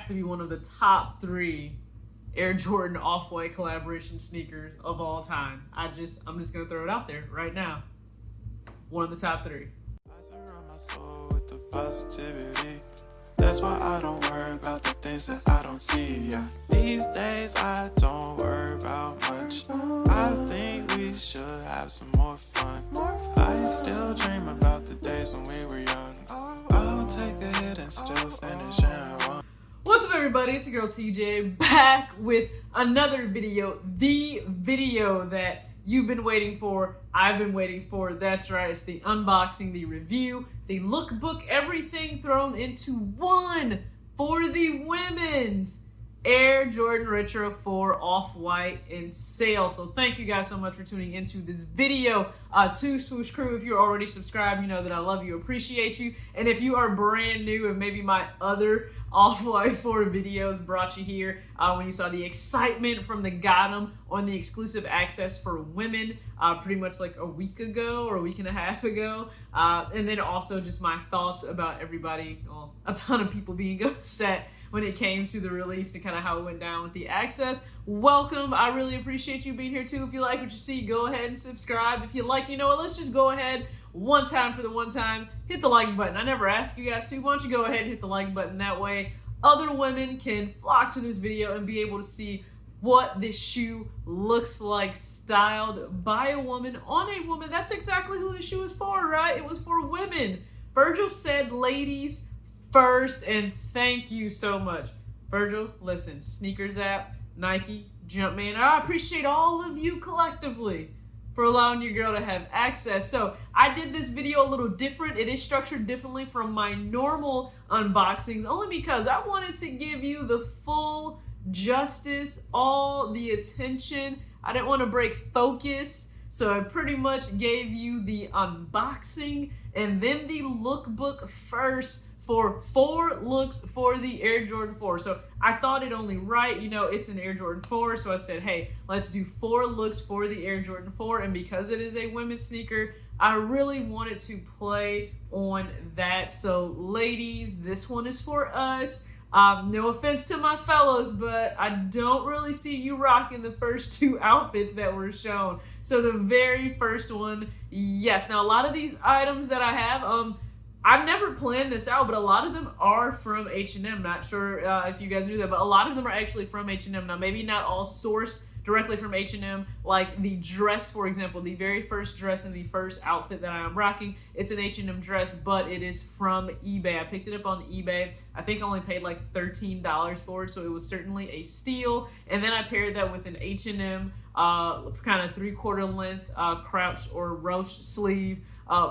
has to be one of the top 3 Air Jordan Off-White collaboration sneakers of all time. I'm just gonna throw it out there right now. One of the top 3. I surround my soul with the positivity. That's why I don't worry about the things that I don't see. Yeah. These days I don't worry about much. I think we should have some more fun. I still dream about the days when we were young. I'll take a hit and still finish and run. What's up, everybody? It's your girl TJ back with another video. The video that you've been waiting for, I've been waiting for. That's right, it's the unboxing, the review, the lookbook, everything thrown into one for the women's Air Jordan Retro 4 Off-White in sale. So thank you guys so much for tuning into this video. To Swoosh Crew, if you're already subscribed, you know that I love you, appreciate you. And if you are brand new and maybe my other Off-White 4 videos brought you here when you saw the excitement from the Got 'em on the exclusive access for women pretty much like a week ago or a week and a half ago. And then also just my thoughts about everybody, well, a ton of people being upset when it came to the release and kind of how it went down with the access. Welcome. I really appreciate you being here too. If you like what you see, go ahead and subscribe. If you like, you know what, let's just go ahead one time for the one time, hit the like button. I never asked you guys to. Why don't you go ahead and hit the like button? That way other women can flock to this video and be able to see what this shoe looks like styled by a woman on a woman. That's exactly who this shoe is for, right? It was for women. Virgil said ladies first, and thank you so much. Virgil, listen, Sneakers app, Nike, Jumpman, I appreciate all of you collectively for allowing your girl to have access. So I did this video a little different. It is structured differently from my normal unboxings, only because I wanted to give you the full justice, all the attention. I didn't want to break focus. So I pretty much gave you the unboxing and then the lookbook first for 4 looks for the Air Jordan 4. So I thought it only right, you know, it's an Air Jordan 4. So I said, hey, let's do 4 looks for the Air Jordan 4. And because it is a women's sneaker, I really wanted to play on that. So ladies, this one is for us. No offense to my fellows, but I don't really see you rocking the first 2 outfits that were shown. So the very first one, yes. Now a lot of these items that I have, I've never planned this out, but a lot of them are from H&M. Not sure if you guys knew that, but a lot of them are actually from H&M. Now, maybe not all sourced directly from H&M, like the dress, for example, the very first dress and the first outfit that I am rocking, it's an H&M dress, but it is from eBay. I picked it up on eBay. I think I only paid like $13 for it, so it was certainly a steal. And then I paired that with an H&M kind of 3/4 length crouch or ruche sleeve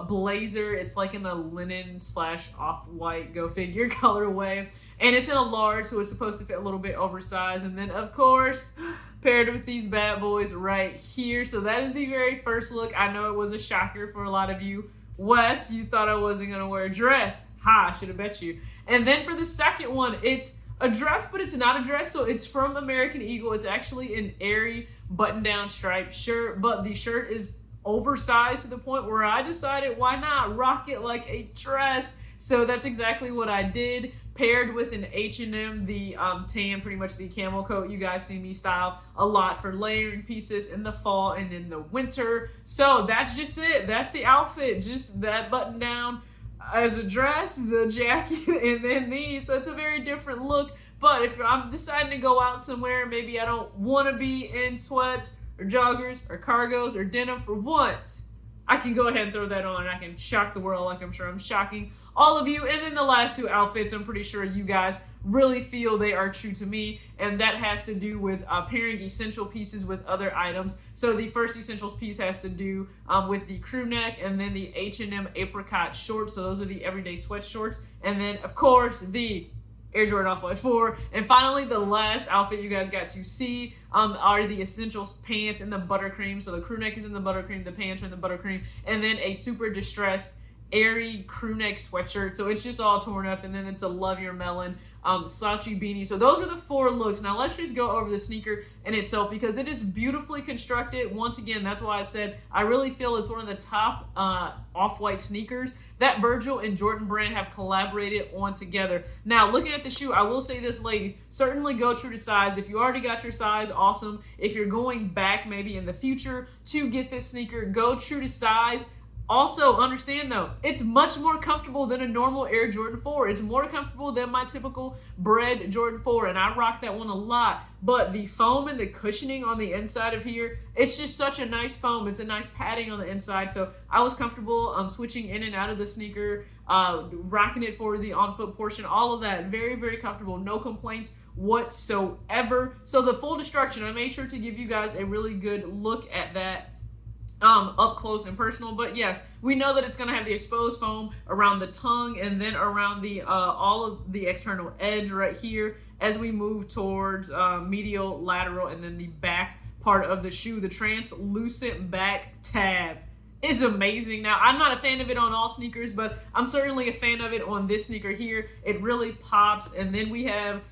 blazer. It's like in a linen / off-white, go figure, colorway, and it's in a large, so it's supposed to fit a little bit oversized. And then of course paired with these bad boys right here. So that is the very first look. I know it was a shocker for a lot of you. Wes, you thought I wasn't gonna wear a dress. Ha, I should have bet you. And then for the second one, it's a dress, but it's not a dress. So it's from American Eagle. It's actually an Aerie button-down striped shirt, but the shirt is oversized to the point where I decided, why not rock it like a dress? So that's exactly what I did, paired with an H&M, the tan, pretty much the camel coat. You guys see me style a lot for layering pieces in the fall and in the winter. So that's just it. That's the outfit, just that button down as a dress, the jacket, and then these. So it's a very different look. But if I'm deciding to go out somewhere, maybe I don't want to be in sweats or joggers or cargos or denim for once, I can go ahead and throw that on and I can shock the world like I'm sure I'm shocking all of you. And then the last 2 outfits, I'm pretty sure you guys really feel they are true to me, and that has to do with pairing essential pieces with other items. So the first essentials piece has to do with the crew neck, and then the H&M apricot shorts. So those are the everyday sweatshorts, and then of course the Air Jordan Off-White 4. And finally, the last outfit you guys got to see are the essentials pants in the buttercream. So the crew neck is in the buttercream, the pants are in the buttercream, and then a super distressed Aerie crew neck sweatshirt. So it's just all torn up, and then it's a Love Your Melon slouchy beanie. So those are the 4 looks. Now let's just go over the sneaker in itself because it is beautifully constructed. Once again, that's why I said I really feel it's one of the top off-white sneakers that Virgil and Jordan Brand have collaborated on together. Now, looking at the shoe, I will say this, ladies, certainly go true to size. If you already got your size, awesome. If you're going back maybe in the future to get this sneaker, go true to size. Also, understand though, it's much more comfortable than a normal Air Jordan 4. It's more comfortable than my typical Bred Jordan 4, and I rock that one a lot. But the foam and the cushioning on the inside of here, it's just such a nice foam. It's a nice padding on the inside, so I was comfortable switching in and out of the sneaker, rocking it for the on-foot portion, all of that. Very, very comfortable. No complaints whatsoever. So the full destruction, I made sure to give you guys a really good look at that up close and personal. But yes, we know that it's going to have the exposed foam around the tongue and then around the all of the external edge right here as we move towards medial, lateral, and then the back part of the shoe. The translucent back tab is amazing. Now, I'm not a fan of it on all sneakers, but I'm certainly a fan of it on this sneaker here. It really pops. And then we have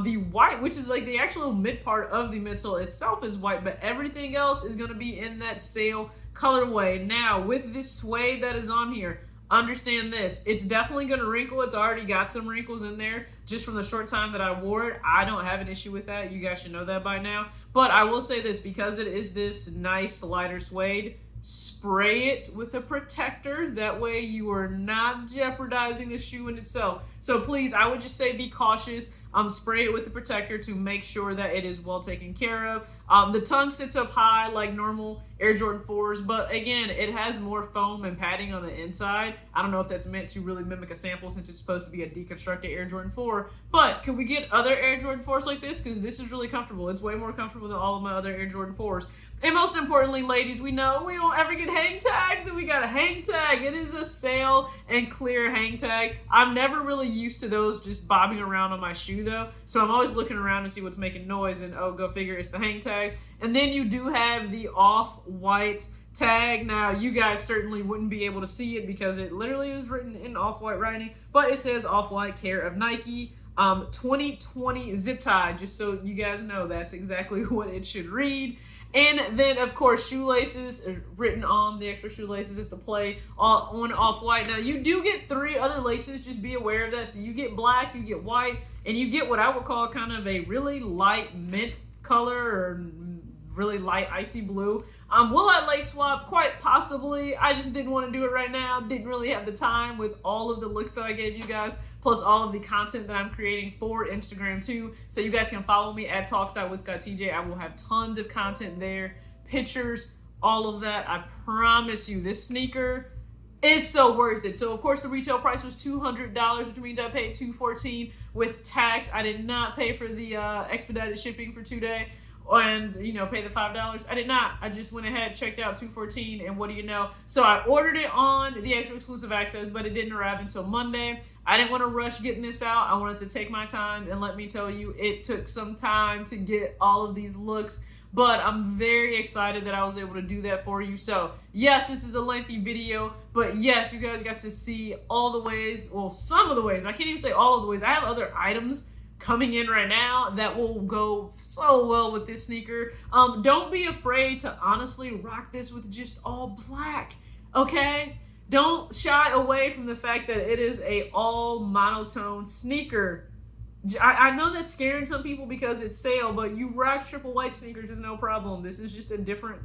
the white, which is like the actual mid part of the midsole itself is white, but everything else is going to be in that sail colorway. Now, with this suede that is on here, understand this, it's definitely going to wrinkle. It's already got some wrinkles in there just from the short time that I wore it. I don't have an issue with that. You guys should know that by now. But I will say this, because it is this nice lighter suede, spray it with a protector. That way you are not jeopardizing the shoe in itself. So please, I would just say be cautious. Spray it with the protector to make sure that it is well taken care of. The tongue sits up high like normal Air Jordan 4s, but again, it has more foam and padding on the inside. I don't know if that's meant to really mimic a sample since it's supposed to be a deconstructed Air Jordan 4, but can we get other Air Jordan 4s like this? Because this is really comfortable. It's way more comfortable than all of my other Air Jordan 4s. And most importantly, ladies, we know we don't ever get hang tags, and we got a hang tag. It is a sail and clear hang tag. I'm never really used to those just bobbing around on my shoe though, so I'm always looking around to see what's making noise, and oh, go figure, it's the hang tag. And then you do have the off-white tag. Now, you guys certainly wouldn't be able to see it because it literally is written in off-white writing, but it says off-white, care of Nike. 2020 zip tie, just so you guys know that's exactly what it should read. And then, of course, shoelaces written on the extra shoelaces is the play on Off-White. Now, you do get 3 other laces. Just be aware of that. So you get black, you get white, and you get what I would call kind of a really light mint color or really light icy blue. Will I lace swap? Quite possibly. I just didn't want to do it right now. Didn't really have the time with all of the looks that I gave you guys, plus all of the content that I'm creating for Instagram too. So you guys can follow me at talks.with.tj. I will have tons of content there, pictures, all of that. I promise you, this sneaker is so worth it. So of course the retail price was $200, which means I paid $214 with tax. I did not pay for the expedited shipping for 2 days and pay the $5. I did not. I just went ahead, checked out $214, and what do you know? So I ordered it on the extra exclusive access, but it didn't arrive until Monday. I didn't want to rush getting this out. I wanted to take my time, and let me tell you, it took some time to get all of these looks, but I'm very excited that I was able to do that for you. So yes, this is a lengthy video, but yes, you guys got to see all the ways, well, some of the ways. I can't even say all of the ways. I have other items coming in right now that will go so well with this sneaker. Don't be afraid to honestly rock this with just all black, okay? Don't shy away from the fact that it is a all monotone sneaker. I know that's scaring some people because it's sale, but you rock triple white sneakers with no problem. This is just a different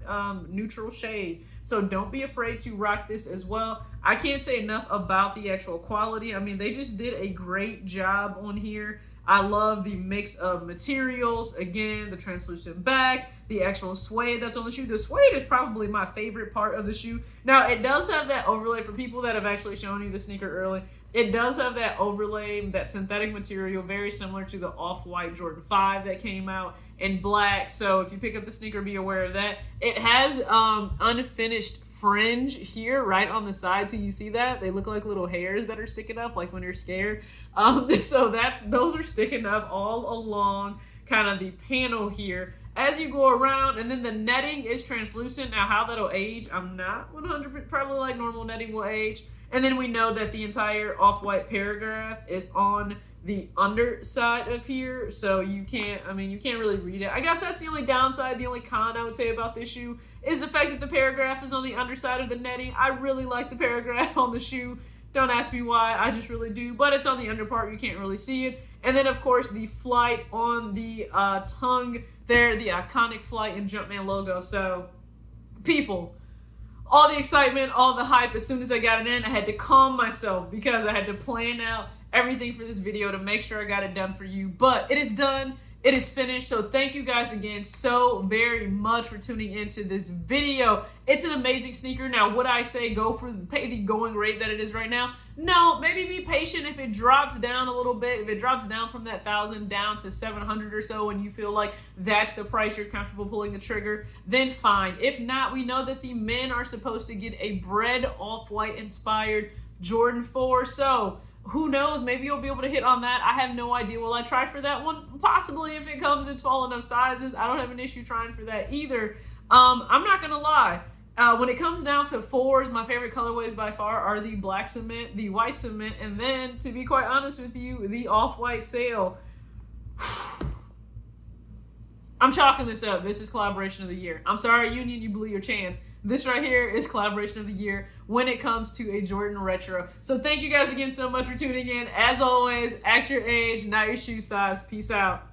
neutral shade. So don't be afraid to rock this as well. I can't say enough about the actual quality. I mean, they just did a great job on here. I love the mix of materials. Again, the translucent back, the actual suede that's on the shoe. The suede is probably my favorite part of the shoe. Now, it does have that overlay for people that have actually shown you the sneaker early. It does have that overlay, that synthetic material, very similar to the Off-White Jordan 5 that came out in black. So if you pick up the sneaker, be aware of that. It has unfinished fringe here right on the side. So you see that? They look like little hairs that are sticking up, like when you're scared. So those are sticking up all along kind of the panel here. as you go around, and then the netting is translucent. Now how that'll age, I'm not 100%, probably like normal netting will age. And then we know that the entire Off-White paragraph is on the underside of here, so you can't really read it. I guess that's the only downside, the only con I would say about this shoe is the fact that the paragraph is on the underside of the netting. I really like the paragraph on the shoe. Don't ask me why, I just really do, but it's on the under part, you can't really see it. And then of course the flight on the tongue there, the iconic flight and Jumpman logo. So people, all the excitement, all the hype, as soon as I got it in, I had to calm myself because I had to plan out everything for this video to make sure I got it done for you. But it is done, it is finished. So thank you guys again so very much for tuning into this video. It's an amazing sneaker. Now, would I say pay the going rate that it is right now? No, maybe be patient if it drops down a little bit. If it drops down from that 1,000 down to 700 or so and you feel like that's the price you're comfortable pulling the trigger, then fine. If not, we know that the men are supposed to get a bread Off-White inspired Jordan 4. So who knows, maybe you'll be able to hit on that. I have no idea. Will I try for that one? Possibly, if it comes in small enough sizes. I don't have an issue trying for that either. I'm not gonna lie. When it comes down to 4s, my favorite colorways by far are the black cement, the white cement, and then, to be quite honest with you, the Off-White sail. I'm chalking this up. This is collaboration of the year. I'm sorry, Union, you blew your chance. This right here is collaboration of the year when it comes to a Jordan Retro. So thank you guys again so much for tuning in. As always, act your age, not your shoe size. Peace out.